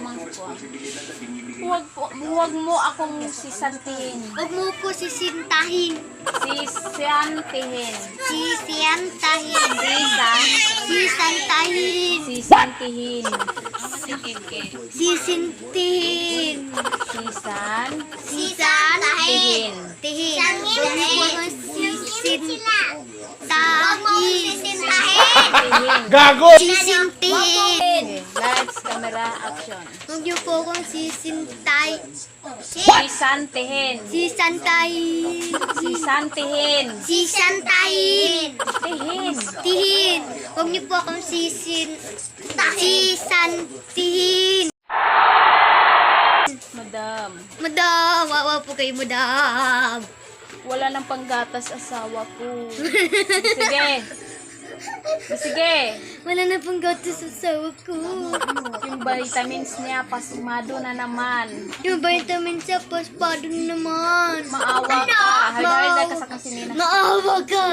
ko. Huwag mo akong sisantihin. Huwag mo po sisintahin. Sisantihin. Sisantahin. Sisantahin. Sisantihin. Sisintihin. Sisantihin. Tihin. Huwag mo po akong sisintahin. Gago! Sisintihin. Okay, lights, camera, action. Huwag niyo po akong sisintahin. Sisantihin. Sisantahin. Sisantihin. Sisantahin. Tihin. Tihin. Huwag niyo po akong sisantihin. Madam, Madam, wawa po kayo, madam. wala nang panggatas asawa ko. Sige. Sige. Wala na pong gatos sa sawa ko. Yung vitamins niya, pasumado na naman. Yung vitamin sa paspado naman. Maawa ka. Halay ka sa kasinina. Maawa ka.